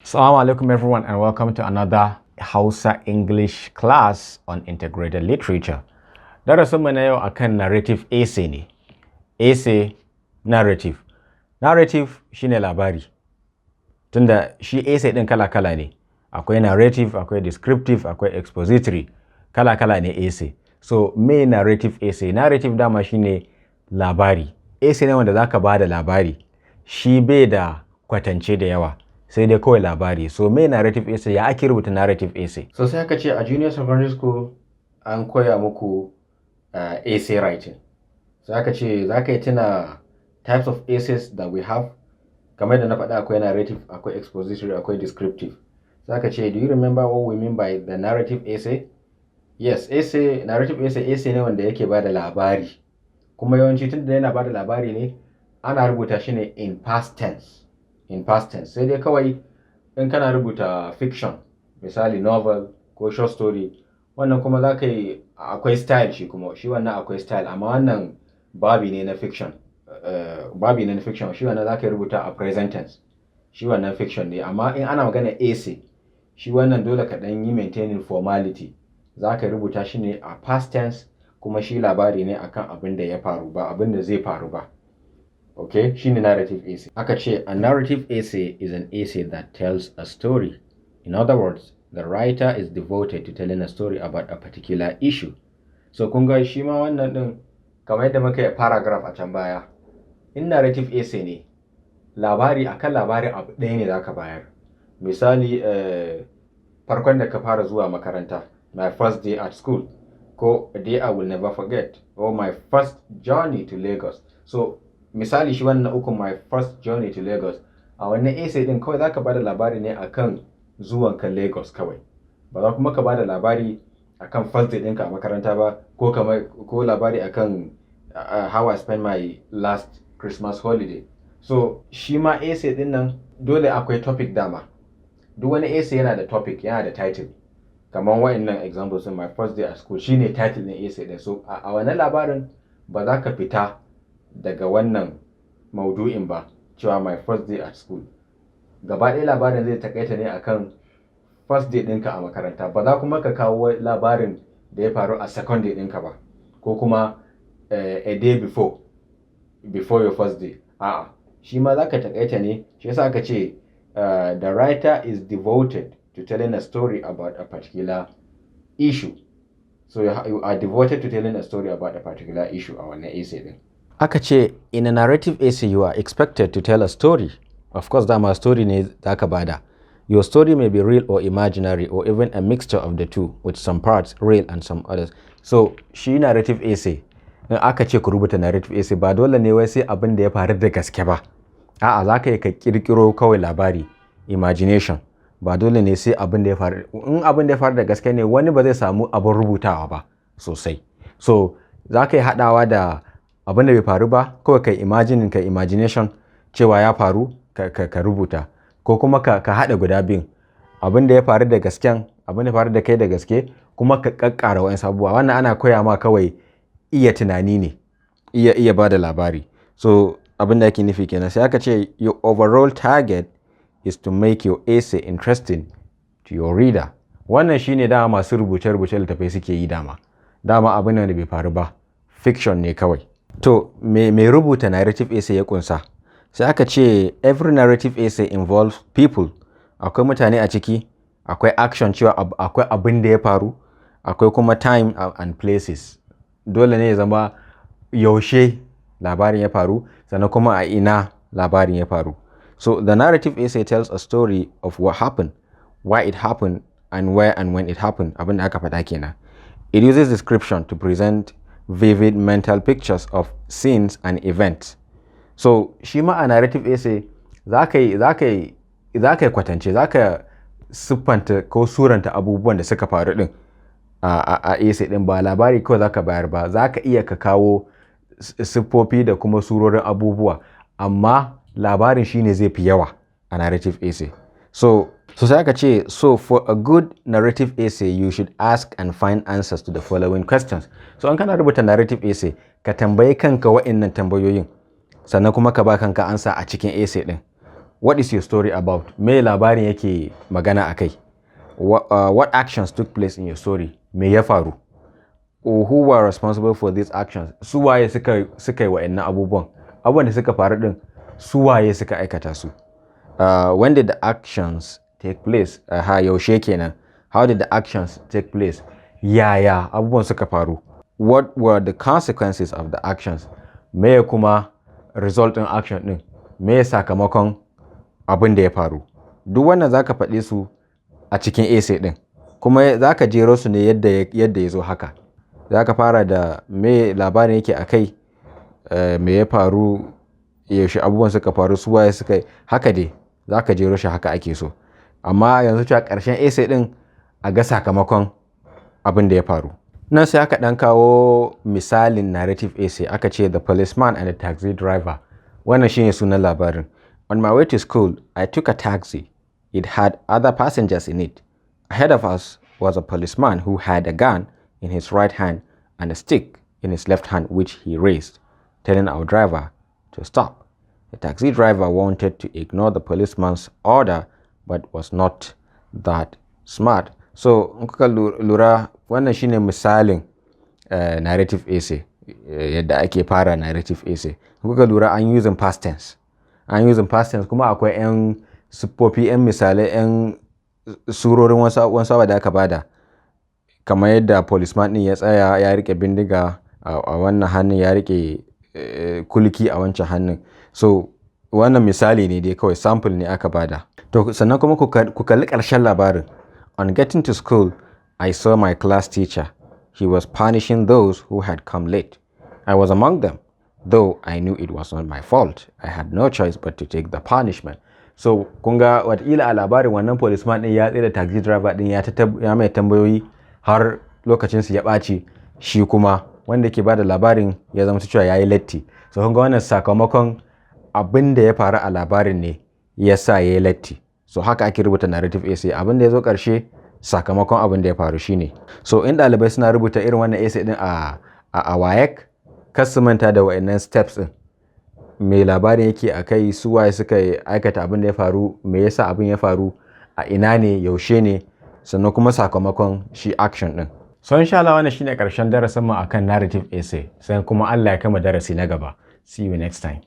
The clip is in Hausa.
Assalamu alaikum everyone and welcome to another Hausa English class on integrated literature. Darasinmu na yau akan narrative essay ne. Essay, narrative. Narrative shine labari. Tunda shi essay din kala-kala ne. Akwai narrative, akwai descriptive, akwai expository. Kala-kala ne essay. So, me narrative essay? Narrative dama shine labari. Essay ne wanda zaka bada labari. Shi bai da kwatance da yawa. Sai dai kawai labari. So me narrative essay? Ya ake rubuta narrative essay? So sai aka ce a junior secondary school an koya muku essay writing. So aka ce za ka yi tuna types of essays that we have. Kamar da na faɗa akwai narrative, akwai expository, akwai descriptive. So aka ce, do you remember what we mean by the narrative essay? Yes, essay, narrative essay ne wanda yake bada labari. Kuma yawanci tun da yana bada labari ne, ana rubuta shi ne in past tense. In past tense. Sai dai kawai in kana rubuta fiction, misali novel ko short story, wannan kuma za ka yi akwai style shi kuma, shi wannan akwai style, amma wannan babi ne na fiction. Shi wannan za ka yi rubuta a present tense. Shi wannan fiction ne, amma in ana magana essay, shi wannan dole ka ɗan yi maintaining formality. Za ka rubuta shi ne a past tense, kuma shi labari ne akan abin da ya faru ba abin da zai faru ba. Okay, shine narrative essay. Aka ce, a narrative essay is an essay that tells a story. In other words, the writer is devoted to telling a story about a particular issue. So kun ga shi ma wannan din kamar yadda muka yi paragraph a can baya. In narrative essay ne, labari akan labari abu ɗaya ne zaka bayar. Misali, farkon da ka fara zuwa makaranta, my first day at school, ko a day I will never forget, or my first journey to Lagos. So misali shi wannan uku, my first journey to Lagos, a wannan essay din kawai zaka bada labari ne akan zuwan ka Lagos kawai. Ba za kuma ka bada labari akan first day ɗinka a makaranta ba, ko labari akan how I spent my last Christmas holiday. So shi ma essay din nan dole akwai topic dama. Duk wani essay yana da topic, yana da title. Kamar wa'annan examples in my first day at school shine title din essay din. So a wannan labarin ba za ka fita daga wannan maudu'in ba, cewa my first day at school. Gaba ɗaya labarin zai takaita ne akan first day ɗinka a makaranta. Ba za kuma ka kawo labarin da ya faru a second day ɗinka ba, ko kuma a day before your first day. A'a, shi ma za ka takaita ne. Shi yasa aka ce the writer is devoted to telling a story about a particular issue. So you are devoted to telling a story about a particular issue a wannan essay din. Aka ce, in a narrative essay you are expected to tell a story. Of course, dama story ne zaka bada. Your story may be real or imaginary, or even a mixture of the two, with some parts real and some others. So, shi narrative essay, in aka ce ku rubuta narrative essay, ba dole ne wai sai abin da ya faru da gaske ba. A'a, za ka yi ka kirkiro kawai labari, imagination. Ba dole ne sai abin da ya faru. In abin da ya faru da gaske ne, wani ba zai samu abin rubutawa ba sosai. So, za ka yi haɗawa da abin da bai faru ba, kawai ka imagination cewa ya faru, ka rubuta. Ko kuma ka haɗa guda biyun. Abin da ya faru da gasken, abin da ya faru da kai da gaske, kuma ka ƙaƙƙara wa'in sabuwa. Wannan ana koya ma kawai iya tunani ne, iya ba da labari. So, abin da ake nufi kenan. Sai aka ce, your overall target is to make your essay interesting to your reader. Wannan shine dama masu rubuce-rubuce littattafai suke yi dama. Dama abin da bai faru ba, fiction ne kawai. To, me rubuta narrative essay ya kunsa? Sai aka ce, every narrative essay involves people. Akwai mutane a ciki, akwai action cewa akwai abin da ya faru, akwai kuma time and places. Dole ne ya zama yaushe labarin ya faru, sannan kuma a ina labarin ya faru. So, the narrative essay tells a story of what happened, why it happened, and where and when it happened. Abin da aka faɗa kenan. It uses description to present vivid mental pictures of scenes and events. So, shi ma a narrative essay za ka yi kwatance, za ka siffanta ko suranta abubuwan da suka faru din a essay din, ba labari kawai za ka bayar ba. Za ka iya ka kawo siffofi da kuma surorin abubuwa, amma labarin shine zai fi yawa a narrative essay. So sai aka ce, so for a good narrative essay, you should ask and find answers to the following questions. So an kana rubuta narrative essay, ka tambayi kanka wa'innan tambayoyin, sannan kuma ka ba kanka ansa a cikin essay din. what is your story about? Me labarin yake magana akai. What actions took place in your story? Me ya faru? Who were responsible for these actions? Su waye suka yi wa'annan abubuwan? Abubuwan da suka faru din, su waye suka aikata su? When did the actions take place? Yaushe kenan. How did the actions take place? Yaya abubuwan suka faru? What were the consequences of the actions? Me kuma result in action din? Me sakamakon abin da ya faru? Duk wannan zaka faɗe su a cikin essay din. Kuma zaka jero su ne yadda ya zo haka. Zaka fara da me labarin yake akai, me ya faru, yaushe abubuwan suka faru, su waye suka yi, haka dai zaka jero shi haka ake so. Amma yanzu cewa ƙarshen essay din a ga sakamakon abin da ya faru. Nan sai aka ɗan kawo misalin narrative essay, aka ce The Policeman and the Taxi Driver. Wannan shine sunan labarin. On my way to school, I took a taxi. It had other passengers in it. Ahead of us was a policeman who had a gun in his right hand and a stick in his left hand, which he raised, telling our driver to stop. The taxi driver wanted to ignore the policeman's order, but was not that smart. So, kuka lura wannan shine misalin narrative essay, yadda ake fara narrative essay. Kuka lura an using past tense. An using past tense kuma akwai 'yan siffofi, 'yan misalai, 'yan surorin wasu da aka bada. Kamar yadda policeman din ya tsaya ya rike bindiga a wannan hannun, ya rike kulki a wancan hannun. So wannan misali ne dai, kawai sample ne aka bada. To sannan kuma ku kalli ƙarshen labarin. On getting to school, I saw my class teacher. He was punishing those who had come late. I was among them, though I knew it was not my fault. I had no choice but to take the punishment. So kun ga wataƙila a labarin wannan policeman din ya tsaye da taxi driver din ya mai tambayoyi har lokacin su ya ɓaci, shi kuma wanda ke bada labarin ya zama cewa yayi latti. So kun ga wannan sakamakon abin da ya faru a labarin ne yasa yayi latti. So haka ake rubuta narrative essay. Abin da ya zo ƙarshe sakamakon abin da ya faru shine. So in ɗalibai suna rubuta irin wannan essay din a WAEC, kar su manta da wa'annan steps din. Me labarin yake akai, su waye suka aikata abin da ya faru, me yasa abin ya faru, a ina ne, yaushe ne, sannan kuma sakamakon shi action din. So insha Allah wannan shine ƙarshen darasin mu akan narrative essay. Sai kuma Allah ya kama darasi na gaba. See you next time.